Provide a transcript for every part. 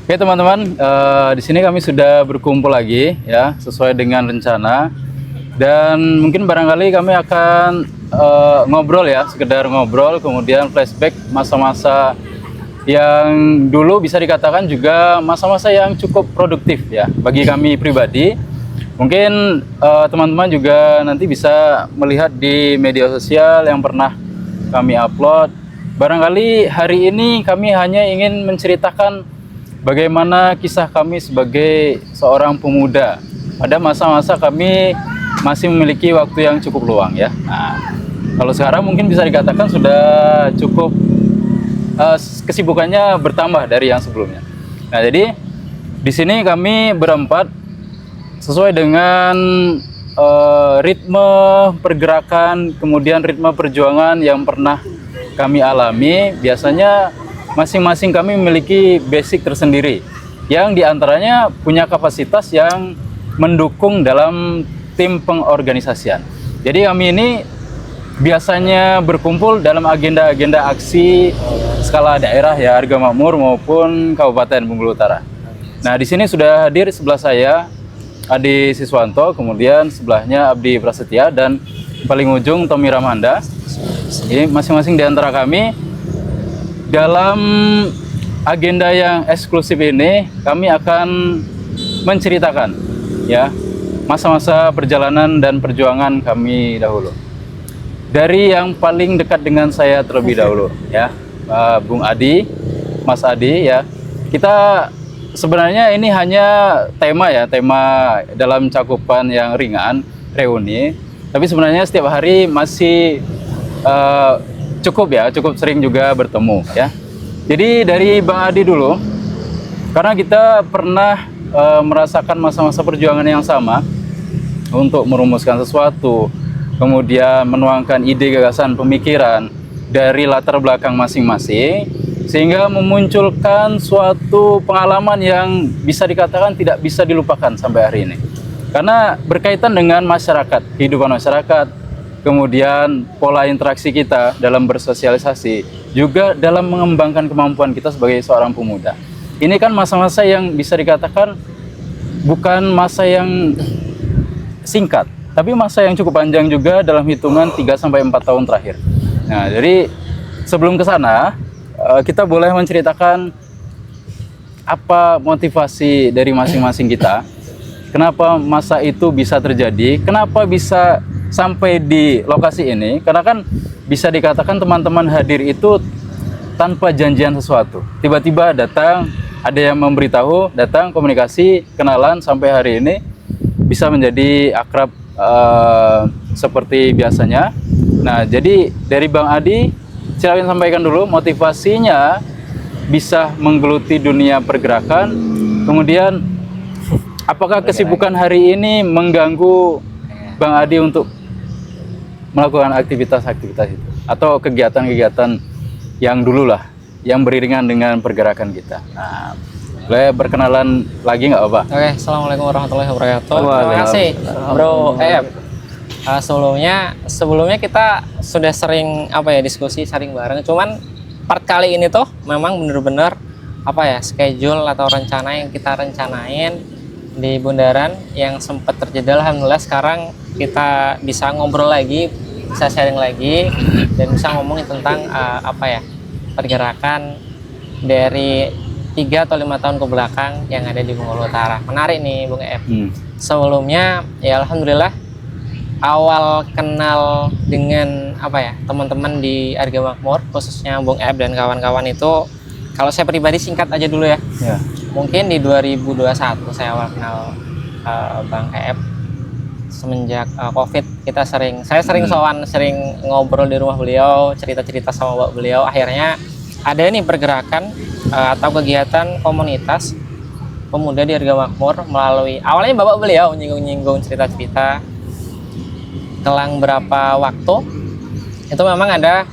Oke teman-teman, di sini kami sudah berkumpul lagi ya, sesuai dengan rencana. Dan mungkin barangkali kami akan ngobrol ya, sekedar ngobrol, kemudian flashback masa-masa yang dulu bisa dikatakan juga masa-masa yang cukup produktif ya bagi kami pribadi. Mungkin teman-teman juga nanti bisa melihat di media sosial yang pernah kami upload. Barangkali hari ini kami hanya ingin menceritakan bagaimana kisah kami sebagai seorang pemuda pada masa-masa kami masih memiliki waktu yang cukup luang ya. Nah, kalau sekarang mungkin bisa dikatakan sudah cukup kesibukannya bertambah dari yang sebelumnya. Nah, jadi di sini kami berempat sesuai dengan ritme pergerakan, kemudian ritme perjuangan yang pernah kami alami. Biasanya masing-masing kami memiliki basic tersendiri yang diantaranya punya kapasitas yang mendukung dalam tim pengorganisasian. Jadi kami ini biasanya berkumpul dalam agenda-agenda aksi skala daerah ya, Arga Makmur maupun Kabupaten Bengkulu Utara. Nah, di sini sudah hadir sebelah saya Adi Siswanto, kemudian sebelahnya Abdi Prasetya, dan paling ujung Tommy Ramanda. Ini masing-masing di antara kami dalam agenda yang eksklusif ini kami akan menceritakan ya masa-masa perjalanan dan perjuangan kami dahulu. Dari yang paling dekat dengan saya terlebih dahulu ya, Bung Adi, Mas Adi ya. Kita sebenarnya ini hanya tema ya, tema dalam cakupan yang ringan, reuni. Tapi sebenarnya setiap hari masih cukup sering juga bertemu ya. Jadi dari Bang Adi dulu, karena kita pernah merasakan masa-masa perjuangan yang sama untuk merumuskan sesuatu, kemudian menuangkan ide, gagasan, pemikiran dari latar belakang masing-masing, sehingga memunculkan suatu pengalaman yang bisa dikatakan tidak bisa dilupakan sampai hari ini. Karena berkaitan dengan masyarakat, kehidupan masyarakat, kemudian pola interaksi kita dalam bersosialisasi, juga dalam mengembangkan kemampuan kita sebagai seorang pemuda. Ini kan masa-masa yang bisa dikatakan bukan masa yang singkat, tapi masa yang cukup panjang juga dalam hitungan 3-4 tahun terakhir. Nah, jadi sebelum ke sana, kita boleh menceritakan apa motivasi dari masing-masing kita, kenapa masa itu bisa terjadi, kenapa bisa sampai di lokasi ini. Karena kan bisa dikatakan teman-teman hadir itu tanpa janjian sesuatu. Tiba-tiba datang, ada yang memberitahu, datang, komunikasi, kenalan, sampai hari ini bisa menjadi akrab seperti biasanya. Nah, jadi dari Bang Adi, silakan sampaikan dulu motivasinya bisa menggeluti dunia pergerakan. Kemudian apakah kesibukan hari ini mengganggu Bang Adi untuk melakukan aktivitas-aktivitas itu atau kegiatan-kegiatan yang dulu lah yang beriringan dengan pergerakan kita. Nah, boleh berkenalan lagi nggak, Bapak? Oke, assalamualaikum warahmatullahi wabarakatuh. Terima kasih, Bro EF. Sebelumnya kita sudah sering diskusi sharing bareng. Cuman part kali ini tuh memang bener-bener schedule atau rencana yang kita rencanain di Bundaran yang sempat terjadi. Alhamdulillah sekarang kita bisa ngobrol lagi, bisa sharing lagi, dan bisa ngomongin tentang pergerakan dari 3 atau 5 tahun ke belakang yang ada di Bengkulu Utara. Menarik nih Bung Ef. Sebelumnya ya alhamdulillah awal kenal dengan teman-teman di Arga Makmur, khususnya Bung Ef dan kawan-kawan itu, kalau saya pribadi singkat aja dulu ya. Mungkin di 2021 saya awal kenal Bang Ef. Semenjak COVID saya sering sowan, sering ngobrol di rumah beliau, cerita-cerita sama bapak beliau. Akhirnya ada nih pergerakan atau kegiatan komunitas pemuda di Arga Makmur melalui awalnya bapak beliau nyinggung-nyinggung cerita-cerita. Selang berapa waktu itu memang ada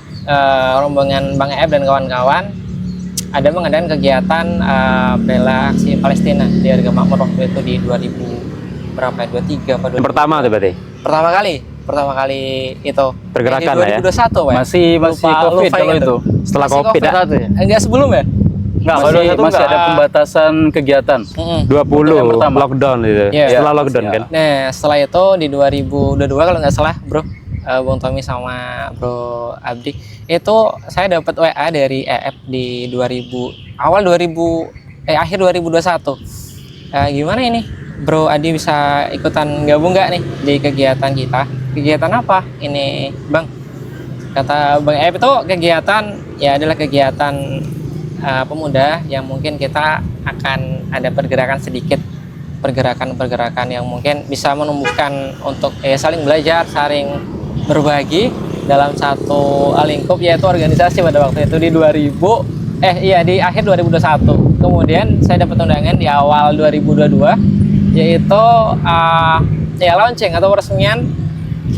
rombongan Bang Ef dan kawan-kawan ada mengadakan kegiatan bela aksi Palestina di Arga Makmur waktu itu di 23 apa 2000. Pertama tuh berarti? Pertama kali itu pergerakan di 2021 ya? Masih COVID kalau itu. Setelah COVID ya? Enggak sebelum ya? Enggak, kalau masih 21 masih ada enggak. pembatasan kegiatan. 20 yang pertama. lockdown gitu. Iya. Setelah lockdown kan. Nah, setelah itu di 2022 kalau nggak salah, Bro, Bung Tommy sama Bro Abdi, itu saya dapat WA dari EF di akhir 2021. Gimana ini, Bro Adi bisa ikutan gabung nggak nih di kegiatan kita? Kegiatan apa ini, Bang? Kata Bang EF itu kegiatan ya adalah kegiatan pemuda yang mungkin kita akan ada pergerakan sedikit, pergerakan-pergerakan yang mungkin bisa menumbuhkan untuk saling belajar, saling berbagi dalam satu lingkup, yaitu organisasi pada waktu itu di akhir 2021. Kemudian saya dapat undangan di awal 2022, yaitu launching atau peresmian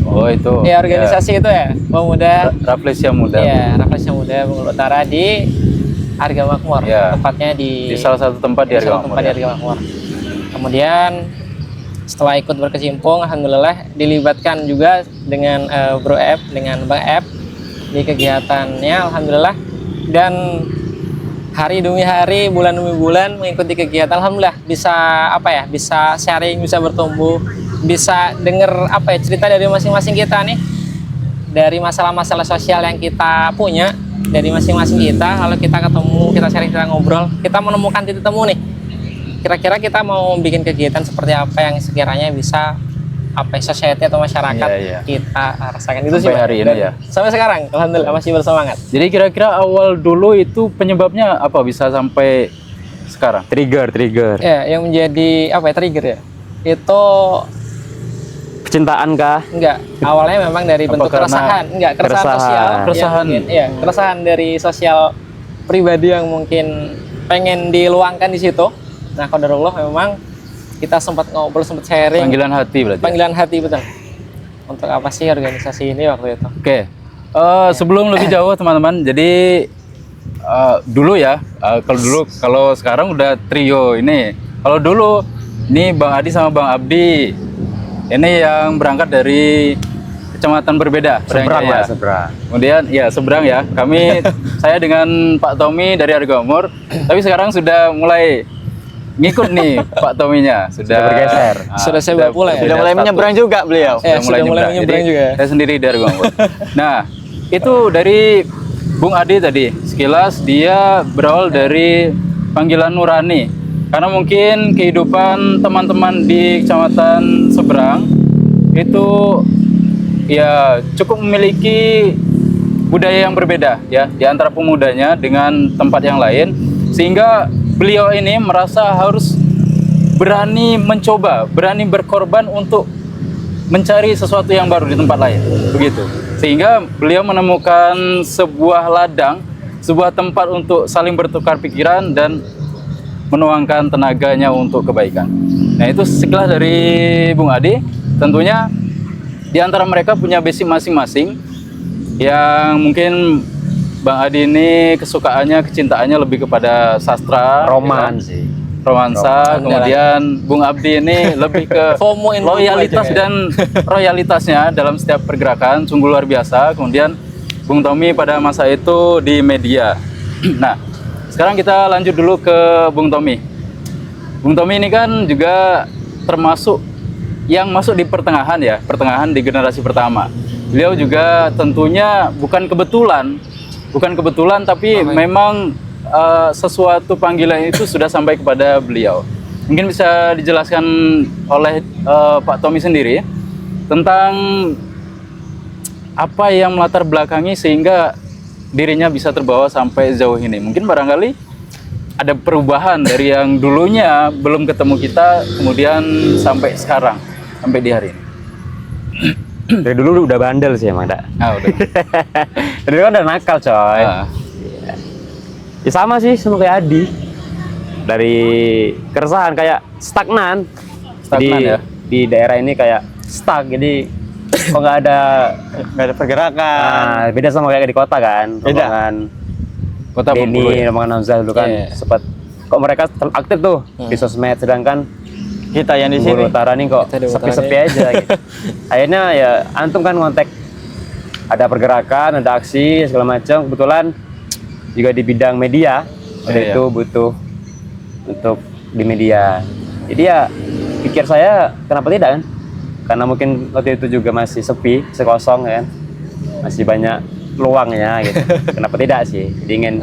Oh itu. organisasi itu ya, pemuda. Rafflesia Muda. Ya, Rafflesia Muda Bengkulu Utara di Harga Makmur, Ya. tepatnya di Di salah satu tempat di Harga Makmur. di Harga Makmur. Kemudian setelah ikut berkecimpung, alhamdulillah dilibatkan juga dengan Bro F, dengan Bang F di kegiatannya, alhamdulillah. Dan hari demi hari, bulan demi bulan mengikuti kegiatan, alhamdulillah bisa sharing, bisa bertumbuh, bisa denger cerita dari masing-masing kita nih, dari masalah-masalah sosial yang kita punya dari masing-masing kita. Kalau kita ketemu, kita sharing, kita ngobrol, kita menemukan titik temu nih, kira-kira kita mau bikin kegiatan seperti apa yang sekiranya bisa society atau masyarakat kita rasakan. Itu sih Sampai hari ini Dan ya. sampai sekarang alhamdulillah masih bersemangat. Jadi kira-kira awal dulu itu penyebabnya apa bisa sampai sekarang? Trigger. Ya, yang menjadi trigger ya, itu Kecintaan kah? enggak, awalnya memang dari bentuk karena keresahan, keresahan sosial, Keresahan. keresahan dari sosial pribadi yang mungkin pengen diluangkan di situ. Nah, qadarullah memang kita sempat ngobrol, sempat sharing, Panggilan hati berarti. panggilan hati, betul. Untuk apa sih organisasi ini waktu itu? Oke. Sebelum lebih jauh teman-teman, jadi dulu ya, kalau sekarang udah trio ini. Kalau dulu ini Bang Adi sama Bang Abdi, ini yang berangkat dari kecamatan berbeda. Seberang Jaya. lah, seberang. Kemudian ya seberang ya. Saya dengan Pak Tommy dari Argamur, tapi sekarang sudah mulai ngikut nih Pak Tominya, sudah bergeser. Sudah saya bawa pula ya? Sudah mulai menyeberang juga beliau. Sudah mulai menyeberang Jadi, juga. Saya sendiri dari Argamur. Nah, itu dari Bung Adi tadi. Sekilas dia berawal dari panggilan nurani. Karena mungkin kehidupan teman-teman di kecamatan seberang itu ya cukup memiliki budaya yang berbeda ya di antara pemudanya dengan tempat yang lain, sehingga beliau ini merasa harus berani mencoba, berani berkorban untuk mencari sesuatu yang baru di tempat lain, begitu. Sehingga beliau menemukan sebuah ladang, sebuah tempat untuk saling bertukar pikiran dan menuangkan tenaganya untuk kebaikan. Nah, itu sekilas dari Bung Adi. Tentunya di antara mereka punya basic masing-masing, yang mungkin Bang Adi ini kesukaannya, kecintaannya lebih kepada sastra, Roman ya, sih. romansa. Kemudian Bung Abdi ini lebih ke FOMO in loyalitas FOMO aja, dan royalitasnya dalam setiap pergerakan sungguh luar biasa. Kemudian Bung Tommy pada masa itu di media. Nah, sekarang kita lanjut dulu ke Bung Tommy. Bung Tommy ini kan juga termasuk yang masuk di pertengahan ya, pertengahan di generasi pertama. Beliau juga tentunya bukan kebetulan tapi memang sesuatu panggilan itu sudah sampai kepada beliau. Mungkin bisa dijelaskan oleh Pak Tommy sendiri tentang apa yang melatar belakangi sehingga dirinya bisa terbawa sampai jauh ini. Mungkin barangkali ada perubahan dari yang dulunya belum ketemu kita, kemudian sampai sekarang, sampai di hari ini. Dari dulu udah bandel sih emang, Dak. Ah, udah. Dari dulu kan udah nakal, coy. Ah. Ya sama sih sama kayak Adi. Dari keresahan kayak stagnan. Stagnan ya? Di daerah ini kayak stuck, jadi kok nggak ada pergerakan. Nah, beda sama kayak di kota kan. Beda. Rombongan Kota Bengkulu Denny, ya? rombongan Hamzah dulu kan Iya. sempat kok mereka aktif tuh di sosmed, sedangkan Kita yang di Bengkulu sini. Utara nih kok Kita di Utara sepi-sepi aja gitu. Akhirnya ya antum kan ngontek, ada pergerakan, ada aksi segala macam. Kebetulan juga di bidang media, waktu itu butuh untuk di media. Jadi ya pikir saya kenapa tidak kan? Karena mungkin waktu itu juga masih sepi, sekosong kan, masih banyak peluangnya gitu. Kenapa tidak sih? Jadi ingin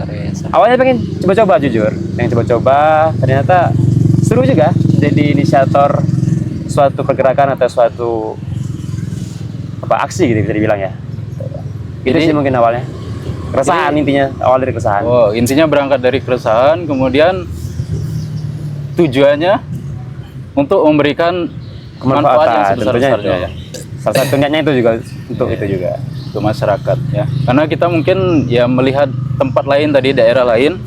awalnya pengen coba-coba, jujur pengen coba-coba, ternyata seru juga jadi inisiator suatu pergerakan atau suatu aksi gitu bisa dibilang ya. Itu Jadi- sih mungkin awalnya keresahan, intinya awal dari keresahan. Oh, intinya berangkat dari keresahan, kemudian tujuannya untuk memberikan manfaat yang sebesar-besarnya ya, Salah satu niatnya itu juga untuk itu juga. untuk masyarakat ya. Karena kita mungkin ya melihat tempat lain tadi, daerah lain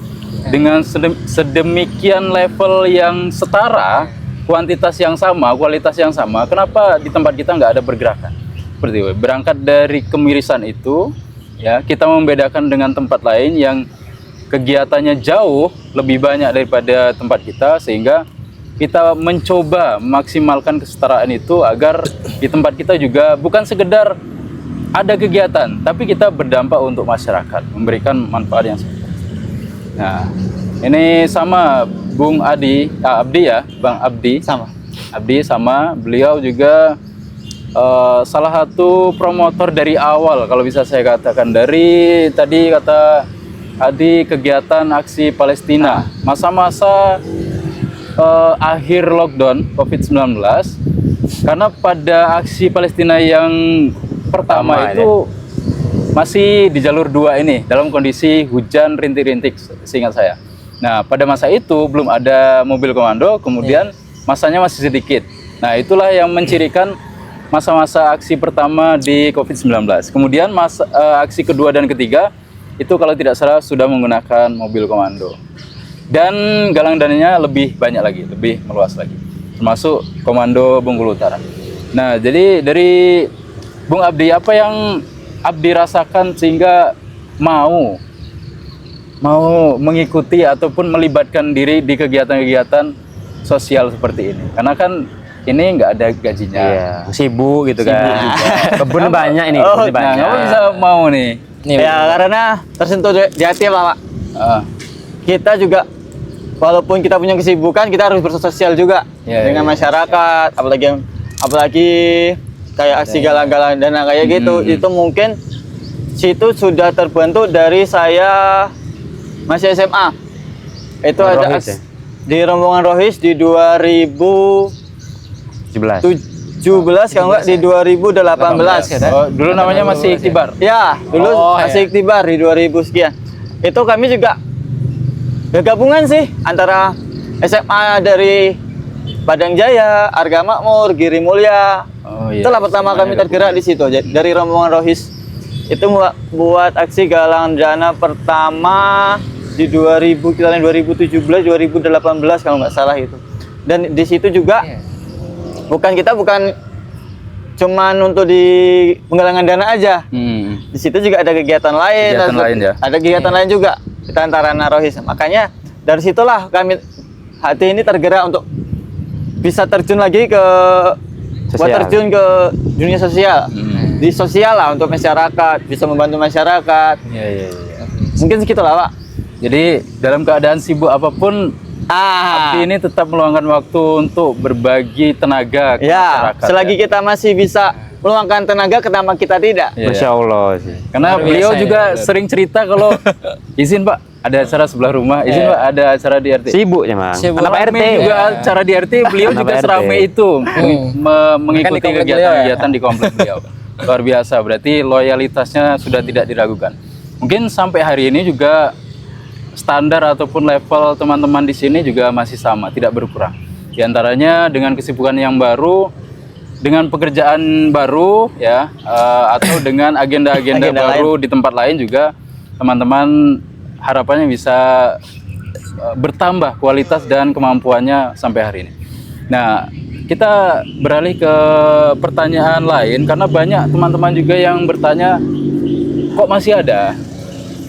dengan sedemikian level yang setara, kuantitas yang sama, kualitas yang sama, kenapa di tempat kita nggak ada pergerakan? Seperti itu. Berangkat dari kemirisan itu, ya kita membedakan dengan tempat lain yang kegiatannya jauh lebih banyak daripada tempat kita, sehingga kita mencoba memaksimalkan kesetaraan itu agar di tempat kita juga bukan sekedar ada kegiatan, tapi kita berdampak untuk masyarakat, memberikan manfaat yang sebesar. Nah, ini sama Bung Abdi ya, Bang Abdi. Abdi sama beliau juga salah satu promotor dari awal, kalau bisa saya katakan, dari tadi kata Adi kegiatan aksi Palestina masa-masa akhir lockdown COVID-19, karena pada aksi Palestina yang pertama itu masih di jalur 2 ini dalam kondisi hujan rintik-rintik seingat saya. Nah, pada masa itu belum ada mobil komando, kemudian masanya masih sedikit. Nah, itulah yang mencirikan masa-masa aksi pertama di COVID-19. Kemudian aksi kedua dan ketiga itu kalau tidak salah sudah menggunakan mobil komando. Dan galang dananya lebih banyak lagi, lebih meluas lagi. Termasuk Komando Bengkulu Utara. Nah, jadi dari Bung Abdi, apa yang Abdi rasakan sehingga mau mengikuti ataupun melibatkan diri di kegiatan-kegiatan sosial seperti ini? Karena kan ini nggak ada gajinya. Iya, sibuk gitu kan. juga. Kebun banyak ini, Nah, kebun banyak. kamu bisa mau nih. Nih, Ya karena tersentuh di hati lah Pak. Ah, Kita juga walaupun kita punya kesibukan, kita harus bersosial juga Ya, dengan ya, masyarakat, apalagi kayak aksi galang-galang dana kayak gitu. Itu mungkin situ sudah terbentuk dari saya masih SMA. Itu ada Rohis ya? di rombongan Rohis di 2017 kalau enggak di 2018 kan. oh, dulu namanya masih Iktibar. Ya, dulu Oh, masih Iktibar di 2000 sekian. Itu kami juga ya gabungan sih antara SMA dari Padang Jaya, Arga Makmur, Giri Mulya. Oh, iya. Itulah pertama kami tergerak di situ. Dari rombongan Rohis itu buat aksi galang dana pertama di 2017, 2018 kalau nggak salah itu. Dan di situ juga bukan cuman untuk di penggalangan dana aja. Di situ juga ada kegiatan lain. Kegiatan lain ya? Ada kegiatan lain juga kita antara Rohis. Makanya dari situlah kami hati ini tergerak untuk bisa terjun lagi ke buat Sosial. terjun ke dunia sosial. Di sosial lah untuk masyarakat, bisa membantu masyarakat. Iya. Mungkin segitu lah Pak. Jadi dalam keadaan sibuk apapun, Abdi ini tetap meluangkan waktu untuk berbagi tenaga ke Ya, masyarakat. selagi kita masih bisa meluangkan tenaga, kenapa kita tidak? Iya, Masya Allah sih. Karena Luar beliau biasa juga ya, sering cerita kalau izin Pak, ada acara sebelah rumah, izin Pak, ada acara di RT. Sibuk memang. Sibuk. Anak Rame RT. juga acara di RT, beliau Anak juga RT. seramai itu mengikuti Kan di komplek kegiatan-kegiatan di komplek beliau. Luar biasa, berarti loyalitasnya sudah tidak diragukan. Mungkin sampai hari ini juga standar ataupun level teman-teman di sini juga masih sama, tidak berkurang. Di antaranya dengan kesibukan yang baru, dengan pekerjaan baru ya, atau dengan agenda-agenda Agenda baru di tempat lain juga, teman-teman harapannya bisa bertambah kualitas dan kemampuannya sampai hari ini. Nah, kita beralih ke pertanyaan lain karena banyak teman-teman juga yang bertanya, kok masih ada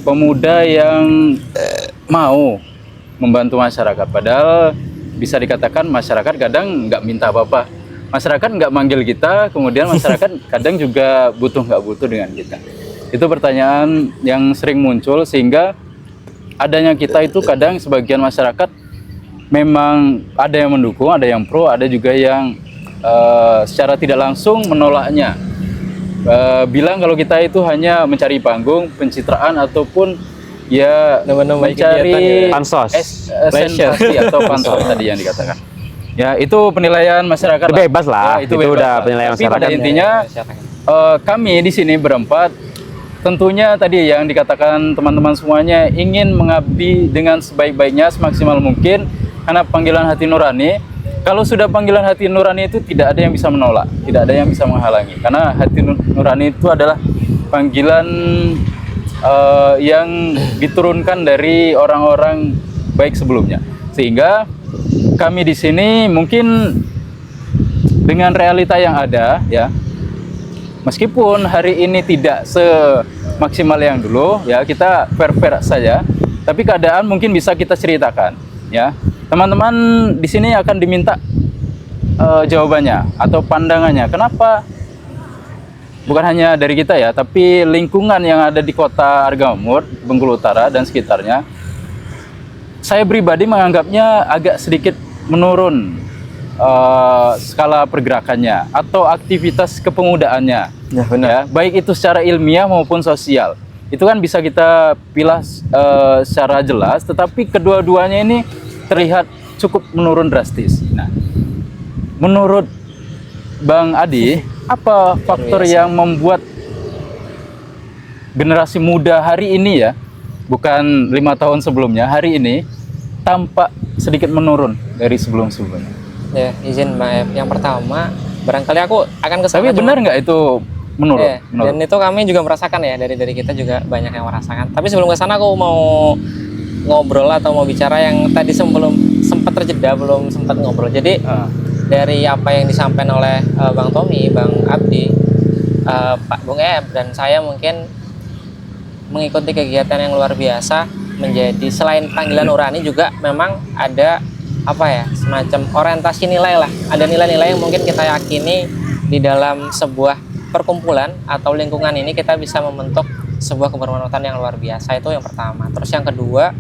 pemuda yang mau membantu masyarakat, padahal bisa dikatakan masyarakat kadang nggak minta apa-apa, masyarakat nggak manggil kita, kemudian masyarakat kadang juga nggak butuh dengan kita. Itu pertanyaan yang sering muncul, sehingga adanya kita itu kadang sebagian masyarakat memang ada yang mendukung, ada yang pro, ada juga yang secara tidak langsung menolaknya. Bilang kalau kita itu hanya mencari panggung, pencitraan ataupun ya Nambah-nambah mencari kegiatan ya. Pansos. sensasi atau pansos tadi yang dikatakan. Ya itu penilaian masyarakat. Itu bebas lah. Ya, itu Itu bebas udah lah. penilaian Tapi pada masyarakat. intinya kami di sini berempat tentunya tadi yang dikatakan teman-teman semuanya ingin mengabdi dengan sebaik-baiknya semaksimal mungkin karena panggilan hati nurani. Kalau sudah panggilan hati nurani itu tidak ada yang bisa menolak, tidak ada yang bisa menghalangi. Karena hati nurani itu adalah panggilan yang diturunkan dari orang-orang baik sebelumnya. Sehingga kami di sini mungkin dengan realita yang ada ya, meskipun hari ini tidak semaksimal yang dulu ya, kita fair-fair saja, tapi keadaan mungkin bisa kita ceritakan ya. Teman-teman di sini akan diminta jawabannya atau pandangannya. Kenapa? Bukan hanya dari kita ya, tapi lingkungan yang ada di kota Argamur, Bengkulu Utara dan sekitarnya. Saya pribadi menganggapnya agak sedikit menurun skala pergerakannya atau aktivitas kepemudaannya. Ya benar. Ya, baik itu secara ilmiah maupun sosial. Itu kan bisa kita pilah secara jelas, tetapi kedua-duanya ini terlihat cukup menurun drastis. Nah, menurut Bang Adi, apa faktor yang membuat generasi muda hari ini ya, bukan 5 tahun sebelumnya, hari ini tampak sedikit menurun dari sebelum-sebelumnya? Ya, izin Mbak F. Yang pertama, barangkali aku akan ke Tapi sana, benar nggak itu menurun? ya, dan itu kami juga merasakan ya, dari kita juga banyak yang merasakan. Tapi sebelum ke sana aku mau ngobrol atau mau bicara yang tadi sebelum sempat terjeda, belum sempat ngobrol. Jadi dari apa yang disampaikan oleh Bang Tommy, Bang Abdi, Pak Bung Eb dan saya mungkin mengikuti kegiatan yang luar biasa, menjadi selain panggilan nurani juga memang ada apa ya, semacam orientasi nilai lah. Ada nilai-nilai yang mungkin kita yakini di dalam sebuah perkumpulan atau lingkungan ini kita bisa membentuk sebuah kebermanfaatan yang luar biasa. Itu yang pertama. Terus yang kedua,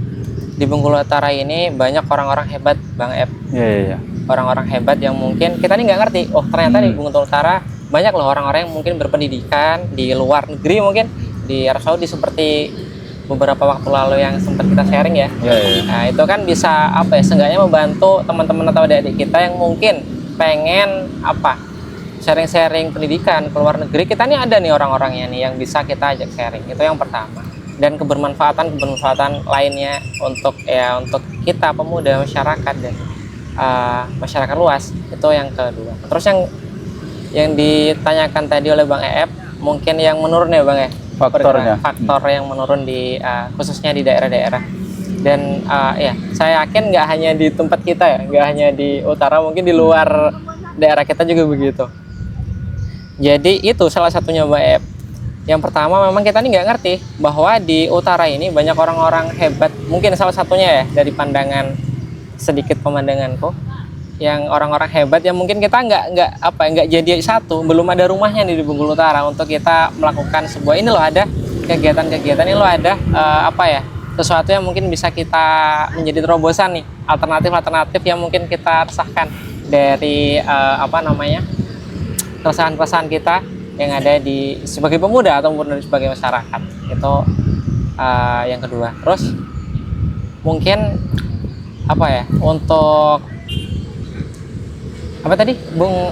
di Bengkulu Utara ini banyak orang-orang hebat, Bang Eb. Iya. Orang-orang hebat yang mungkin kita ini nggak ngerti. Oh ternyata di Bengkulu Utara banyak loh orang-orang yang mungkin berpendidikan di luar negeri, mungkin di Arab Saudi seperti beberapa waktu lalu yang sempat kita sharing ya. Iya. Nah itu kan bisa apa ya, seenggaknya membantu teman-teman atau adik-adik kita yang mungkin pengen apa, sharing-sharing pendidikan ke luar negeri. Kita nih ada nih orang-orangnya nih yang bisa kita ajak sharing. Itu yang pertama. Dan kebermanfaatan lainnya untuk kita pemuda, masyarakat dan masyarakat luas, itu yang kedua. Terus yang ditanyakan tadi oleh Bang EF, mungkin yang menurun ya Bang ya, Faktornya. faktor yang menurun di khususnya di daerah-daerah. Dan ya saya yakin nggak hanya di tempat kita ya, nggak hanya di utara, mungkin di luar daerah kita juga begitu. Jadi itu salah satunya Bang EF. Yang pertama memang kita ini nggak ngerti bahwa di utara ini banyak orang-orang hebat. Mungkin salah satunya ya dari pandangan sedikit pemandanganku, yang orang-orang hebat yang mungkin kita nggak jadi satu, belum ada rumahnya nih di Bengkulu Utara untuk kita melakukan sebuah ini loh, ada kegiatan-kegiatan ini loh, ada sesuatu yang mungkin bisa kita menjadi terobosan nih, alternatif yang mungkin kita resahkan dari keresahan-keresahan kita yang ada di sebagai pemuda ataupun sebagai masyarakat. Itu yang kedua. Terus mungkin untuk apa tadi Bung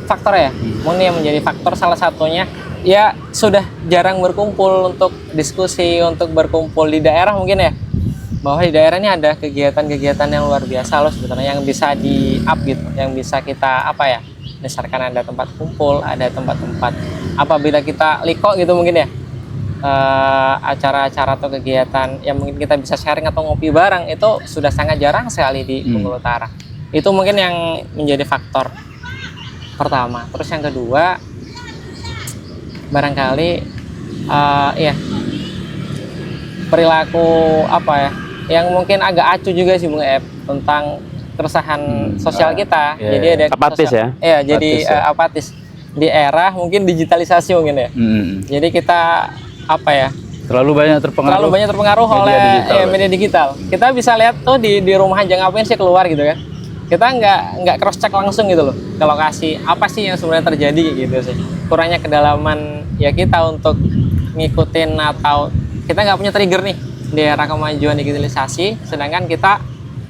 faktor ya, mungkin yang menjadi faktor salah satunya ya sudah jarang berkumpul untuk diskusi, untuk berkumpul di daerah mungkin ya, bahwa di daerah ini ada kegiatan-kegiatan yang luar biasa loh sebenarnya, yang bisa di-up gitu, yang bisa kita misalkan ada tempat kumpul, ada tempat-tempat apabila kita liko gitu mungkin ya, acara-acara atau kegiatan yang mungkin kita bisa sharing atau ngopi bareng, itu sudah sangat jarang sekali di Bengkulu Utara. Itu mungkin yang menjadi faktor pertama. Terus yang kedua, barangkali perilaku yang mungkin agak acuh juga sih Bung Ep, tentang keresahan sosial kita. Jadi ada apatis sosial, apatis di era mungkin digitalisasi mungkin ya. Jadi kita terlalu banyak terpengaruh oleh digital, ya. media digital. Kita bisa lihat tuh di rumah aja ngapain sih keluar gitu kan. Kita nggak cross check langsung gitu loh ke lokasi apa sih yang sebenarnya terjadi gitu sih. Kurangnya kedalaman ya kita untuk ngikutin atau kita nggak punya trigger nih di era kemajuan digitalisasi, sedangkan kita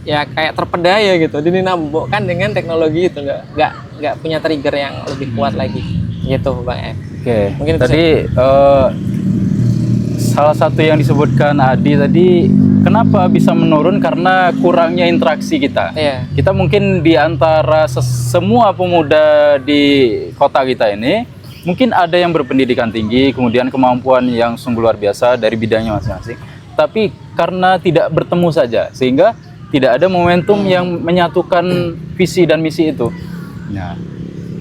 ya kayak terpedaya gitu dinambokkan dengan teknologi itu nggak punya trigger yang lebih kuat lagi gitu Bang F. Oke. Mungkin Tadi salah satu yang disebutkan Adi tadi, kenapa bisa menurun karena kurangnya interaksi kita. Iya. Kita mungkin di antara semua pemuda di kota kita ini, mungkin ada yang berpendidikan tinggi, kemudian kemampuan yang sungguh luar biasa dari bidangnya masing-masing. Tapi karena tidak bertemu saja, sehingga tidak ada momentum yang menyatukan visi dan misi itu. Nah,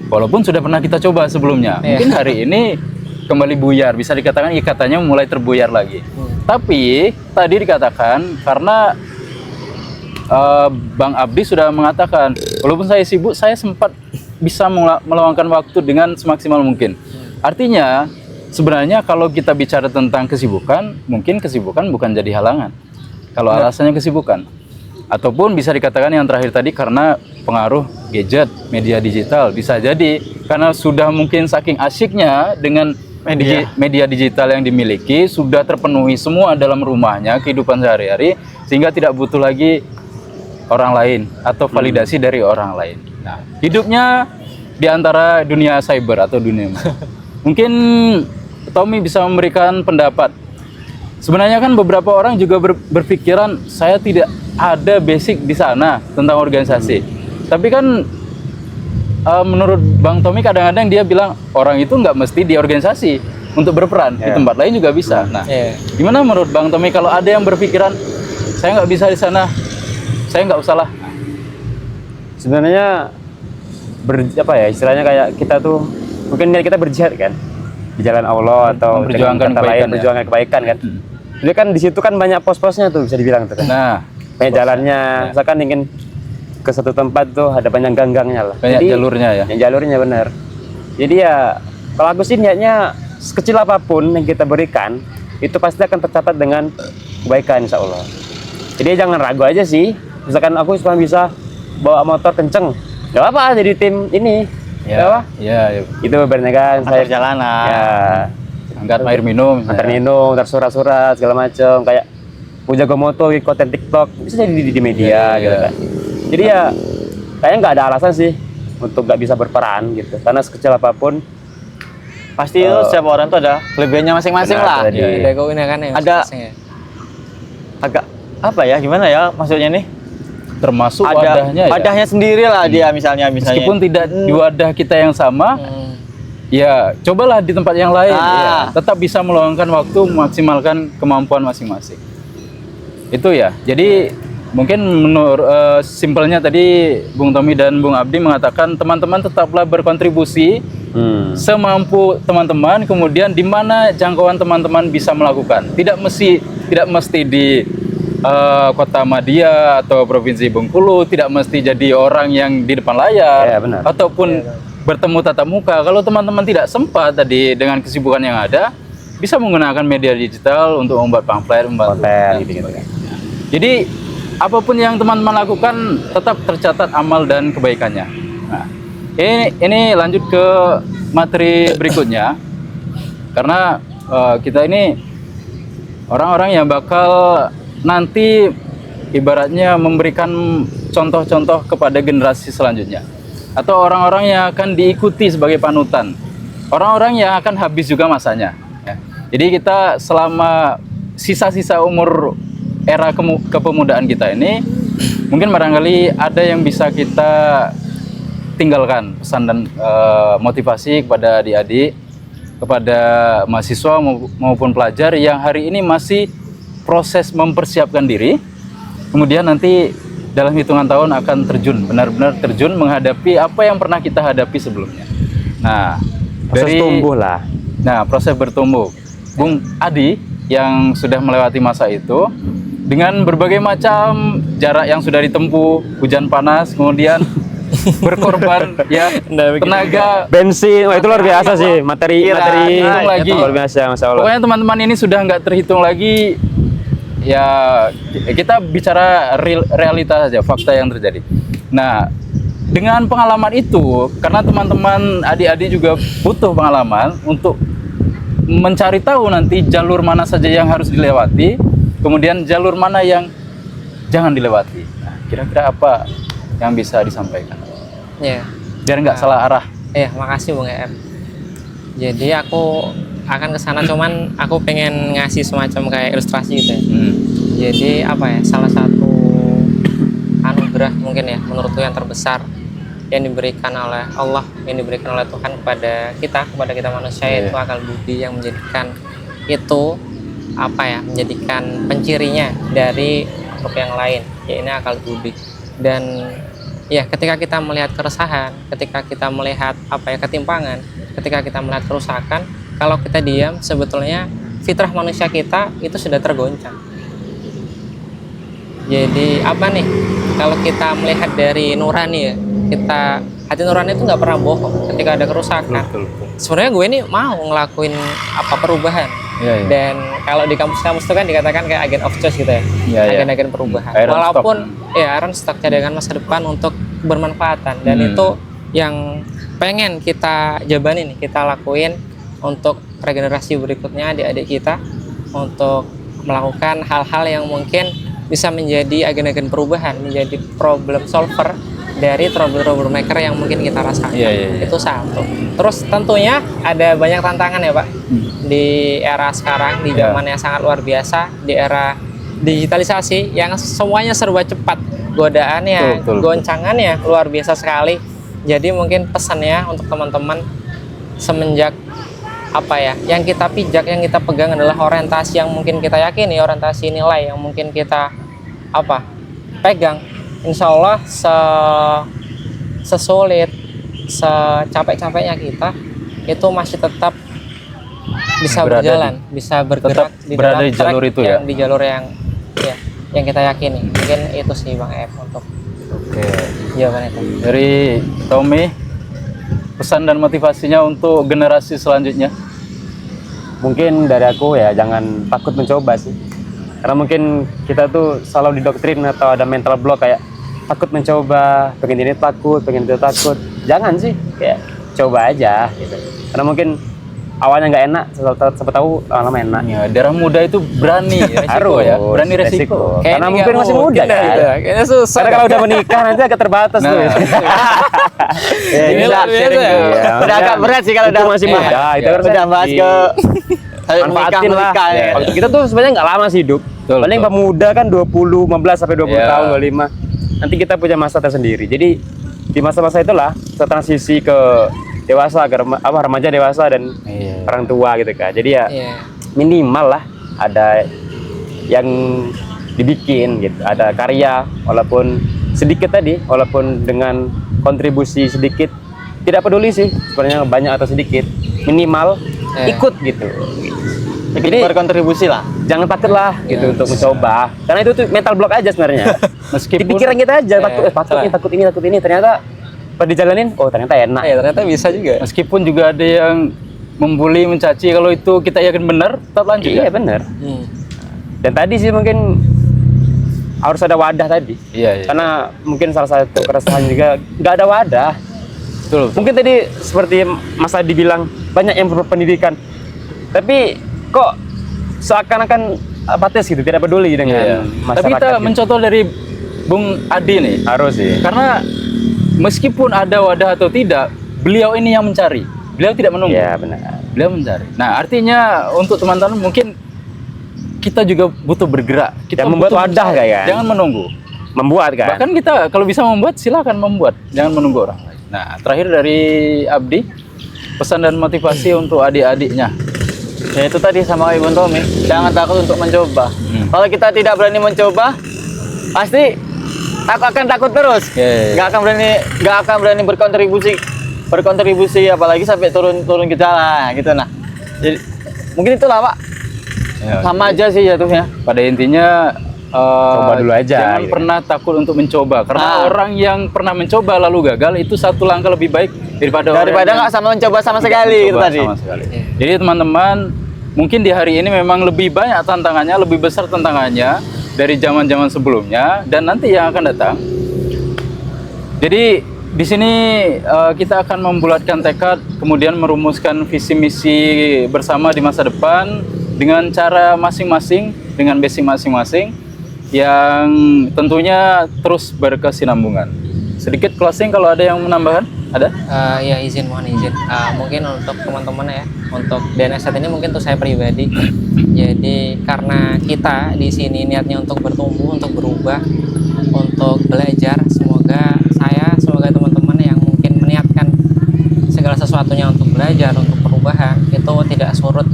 walaupun sudah pernah kita coba sebelumnya, mungkin hari ini kembali buyar, bisa dikatakan ikatannya mulai terbuyar lagi. Tapi tadi dikatakan karena Bang Abdi sudah mengatakan, walaupun saya sibuk, saya sempat bisa meluangkan waktu dengan semaksimal mungkin. Artinya sebenarnya kalau kita bicara tentang kesibukan, mungkin kesibukan bukan jadi halangan. Kalau alasannya kesibukan, ataupun bisa dikatakan yang terakhir tadi karena pengaruh gadget, media digital, bisa jadi karena sudah mungkin saking asyiknya dengan media digital yang dimiliki, sudah terpenuhi semua dalam rumahnya, kehidupan sehari-hari, sehingga tidak butuh lagi orang lain atau validasi dari orang lain. Nah, hidupnya di antara dunia cyber atau dunia maya. Mungkin Tommy bisa memberikan pendapat. Sebenarnya kan beberapa orang juga berpikiran saya tidak ada basic di sana tentang organisasi. Tapi kan menurut Bang Tommy kadang-kadang dia bilang orang itu nggak mesti di organisasi untuk berperan, di tempat lain juga bisa. Nah, gimana menurut Bang Tommy kalau ada yang berpikiran saya nggak bisa di sana, saya nggak usah lah? Sebenarnya istilahnya kayak kita tuh mungkin kita berjihad kan di jalan Allah atau memperjuangkan kebaikan, memperjuangkan kebaikan kan. Jadi kan di situ kan banyak pos-posnya tuh bisa dibilang tuh kan. Nah, banyak jalannya. Misalkan ingin ke satu tempat tuh ada banyak gang-gangnya lah. Banyak jalurnya ya. Yang jalurnya benar. Jadi ya kalau aku sih niatnya sekecil apapun yang kita berikan itu pasti akan tercatat dengan kebaikan insya Allah. Jadi jangan ragu aja sih. Misalkan aku cuma bisa bawa motor kenceng, nggak apa-apa jadi tim ini. Ya, itu berarti kan saya jalanan. Ya. Angkat air minum, antar minum, antar surat-surat segala macam, kayak punya moto di konten TikTok bisa jadi di media gitu kan. Jadi ya kayaknya nggak ada alasan sih untuk nggak bisa berperan gitu, karena sekecil apapun pasti itu setiap orang tuh ada kelebihannya masing-masing lah. Ada agak apa ya, gimana ya maksudnya nih, termasuk ada wadahnya sendiri lah dia misalnya meskipun tidak di wadah kita yang sama. Ya, cobalah di tempat yang lain, ya, tetap bisa meluangkan waktu, maksimalkan kemampuan masing-masing. Itu ya. Jadi mungkin menurut simpelnya tadi Bung Tommy dan Bung Abdi mengatakan teman-teman tetaplah berkontribusi semampu teman-teman, kemudian di mana jangkauan teman-teman bisa melakukan. Tidak mesti di Kota Madia atau Provinsi Bengkulu, tidak mesti jadi orang yang di depan layar, ataupun bertemu tatap muka. Kalau teman-teman tidak sempat tadi dengan kesibukan yang ada, bisa menggunakan media digital untuk membuat pamflet, membuat konten gitu. Jadi apapun yang teman-teman lakukan tetap tercatat amal dan kebaikannya. Nah, ini lanjut ke materi berikutnya, karena kita ini orang-orang yang bakal nanti ibaratnya memberikan contoh-contoh kepada generasi selanjutnya, atau orang-orang yang akan diikuti sebagai panutan, orang-orang yang akan habis juga masanya ya. Jadi kita selama sisa-sisa umur era kepemudaan kita ini, mungkin barangkali ada yang bisa kita tinggalkan pesan dan motivasi kepada adik-adik, kepada mahasiswa maupun pelajar yang hari ini masih proses mempersiapkan diri, kemudian nanti dalam hitungan tahun akan terjun, benar-benar terjun menghadapi apa yang pernah kita hadapi sebelumnya. Nah, proses tumbuh lah. Nah, proses bertumbuh. Bung Adi yang sudah melewati masa itu dengan berbagai macam jarak yang sudah ditempuh, hujan panas, kemudian berkorban ya Nggak begitu. tenaga. Bensin, wah itu luar biasa sih, materi Hitung lagi. itu luar biasa, masya Allah. Pokoknya teman-teman ini sudah nggak terhitung lagi. Ya kita bicara realita saja, fakta yang terjadi. Nah, dengan pengalaman itu, karena teman-teman adik-adik juga butuh pengalaman untuk mencari tahu nanti jalur mana saja yang harus dilewati, kemudian jalur mana yang jangan dilewati. Nah, kira-kira apa yang bisa disampaikan? Ya. Biar nggak salah arah. Makasih Bung EM. Jadi aku akan ke sana, cuman aku pengen ngasih semacam kayak ilustrasi gitu ya. Jadi apa ya, salah satu anugerah mungkin ya menurutku yang terbesar yang diberikan oleh Allah, yang diberikan oleh Tuhan kepada kita manusia, itu akal budi yang menjadikan itu apa ya, menjadikan pencirinya dari makhluk yang lain, ya ini akal budi. Dan ya ketika kita melihat keresahan, ketika kita melihat apa ya, ketimpangan, ketika kita melihat kerusakan, kalau kita diam, sebetulnya fitrah manusia kita itu sudah tergoncang. Jadi apa nih, kalau kita melihat dari nurani ya, hati nurani itu nggak pernah bohong. Ketika ada kerusakan, sebenarnya gue ini mau ngelakuin apa perubahan. Dan kalau di kampus-kampus itu kan dikatakan kayak agen of choice gitu ya, agen-agen perubahan. Walaupun iron stock, cadangan masa depan untuk bermanfaatan, dan itu yang pengen kita jabani nih, kita lakuin untuk regenerasi berikutnya adik-adik kita, untuk melakukan hal-hal yang mungkin bisa menjadi agen-agen perubahan, menjadi problem solver dari trouble maker yang mungkin kita rasakan. Itu satu. Terus tentunya ada banyak tantangan ya Pak, di era sekarang, di zaman yang sangat luar biasa, di era digitalisasi yang semuanya serba cepat, godaannya, goncangannya luar biasa sekali. Jadi mungkin pesannya untuk teman-teman, semenjak apa ya, yang kita pijak, yang kita pegang adalah orientasi yang mungkin kita yakini, orientasi nilai yang mungkin kita apa pegang. Insya Allah sesulit, secapek-capeknya kita itu masih tetap bisa berjalan, bisa bergerak di berada dalam di jalur itu ya, di jalur yang yang kita yakini. Mungkin itu sih Bang F untuk jawaban itu. Dari Tommy, pesan dan motivasinya untuk generasi selanjutnya? Mungkin dari aku ya, jangan takut mencoba sih, karena mungkin kita tuh selalu didoktrin atau ada mental block kayak takut mencoba, pengen ini takut, pengen itu takut. Jangan sih, kayak coba aja gitu. Karena mungkin awalnya nggak enak, siapa tahu lama enak. Ya, darah muda itu berani resiko ya, berani resiko. Karena mungkin masih muda kan. Kayaknya susah. Karena kalau udah menikah nanti agak terbatas tuh. Ini luar biasa ya. Udah agak berat sih kalau udah masih muda. Itu harus udah bahas ke manfaatin lah. Kita tuh sebenarnya nggak lama sih hidup. Paling pemuda kan 20, 15 sampai 20 tahun, 25. Nanti kita punya masa tersendiri. Jadi di masa-masa itulah kita transisi ke dewasa, agar remaja, dewasa, dan orang tua gitu kan. Jadi ya minimal lah ada yang dibikin gitu, ada karya walaupun sedikit tadi, walaupun dengan kontribusi sedikit, tidak peduli sih sebenarnya banyak atau sedikit, minimal ikut gitu. Jadi berkontribusi lah, jangan takut lah gitu untuk mencoba, karena itu tuh mental block aja sebenarnya. Meskipun di pikiran kita aja takut ini, ternyata pada dijalanin, oh ternyata enak. Ternyata bisa juga. Meskipun juga ada yang membuli, mencaci, kalau itu kita yakin benar, tetap lanjut. Iya benar. Dan tadi sih mungkin harus ada wadah tadi. Karena mungkin salah satu keresahan juga nggak ada wadah. Betul. Mungkin tadi seperti Mas Adi bilang, banyak yang berpendidikan, tapi kok seakan-akan apatis gitu, tidak peduli dengan masyarakat. Tapi kita gitu. mencontoh dari Bung Adi nih. Harus sih. Karena meskipun ada wadah atau tidak, beliau ini yang mencari. Beliau tidak menunggu. Iya benar. Beliau mencari. Nah artinya untuk teman-teman mungkin kita juga butuh bergerak. Kita membuat butuh wadah mencari. kan. Jangan menunggu. Membuat kan. Bahkan kita kalau bisa membuat, silakan membuat. Jangan menunggu orang lain. Nah terakhir dari Abdi, pesan dan motivasi untuk adik-adiknya. Ya itu tadi sama Ibu Tommy, jangan takut untuk mencoba. Kalau kita tidak berani mencoba, pasti akan takut terus. Nggak akan berani berkontribusi apalagi sampai turun ke jalan gitu. Nah, jadi mungkin itulah Pak. Sama aja sih jatuhnya. Pada intinya Coba dulu aja, jangan gitu. pernah takut untuk mencoba, karena orang yang pernah mencoba lalu gagal itu satu langkah lebih baik daripada orang yang nggak sama mencoba sama sekali itu mencoba tadi. sama sekali. Jadi teman-teman, mungkin di hari ini memang lebih banyak tantangannya, lebih besar tantangannya dari zaman-zaman sebelumnya dan nanti yang akan datang. Jadi di sini kita akan membulatkan tekad, kemudian merumuskan visi misi bersama di masa depan dengan cara masing-masing, dengan basic masing-masing yang tentunya terus berkesinambungan. Sedikit closing kalau ada yang menambahkan, ada? Ya mohon izin. Mungkin untuk teman-teman ya, untuk DNSet ini mungkin untuk saya pribadi. Jadi karena kita di sini niatnya untuk bertumbuh, untuk berubah, untuk belajar. Semoga teman-teman yang mungkin meniatkan segala sesuatunya untuk belajar, untuk perubahan itu tidak surut.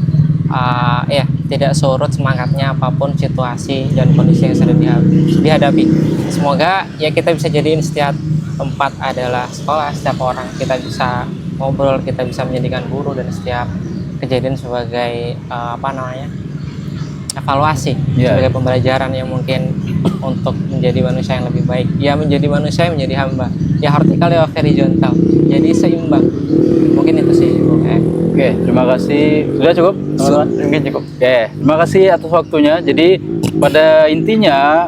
Tidak surut semangatnya apapun situasi dan kondisi yang sedang dihadapi. Semoga ya kita bisa jadiin setiap tempat adalah sekolah, setiap orang kita bisa ngobrol, kita bisa menjadikan guru, dan setiap kejadian sebagai evaluasi, sebagai pembelajaran yang mungkin untuk menjadi manusia yang lebih baik. Ya menjadi manusia, menjadi hamba. Ya vertikal ya horizontal. Jadi seimbang. Mungkin itu sih, Oke, terima kasih. Sudah cukup? Mungkin cukup. Oke, terima kasih atas waktunya. Jadi pada intinya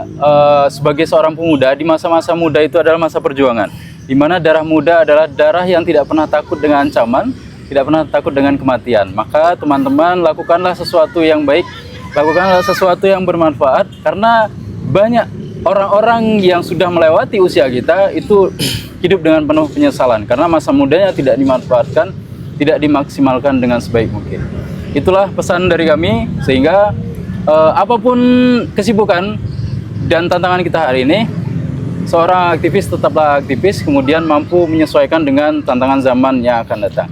sebagai seorang pemuda di masa-masa muda itu adalah masa perjuangan, di mana darah muda adalah darah yang tidak pernah takut dengan ancaman, tidak pernah takut dengan kematian. Maka teman-teman lakukanlah sesuatu yang baik, lakukanlah sesuatu yang bermanfaat, karena banyak orang-orang yang sudah melewati usia kita itu hidup dengan penuh penyesalan karena masa mudanya tidak dimanfaatkan, tidak dimaksimalkan dengan sebaik mungkin. Itulah pesan dari kami, sehingga apapun kesibukan dan tantangan kita hari ini, seorang aktivis tetaplah aktivis, kemudian mampu menyesuaikan dengan tantangan zaman yang akan datang.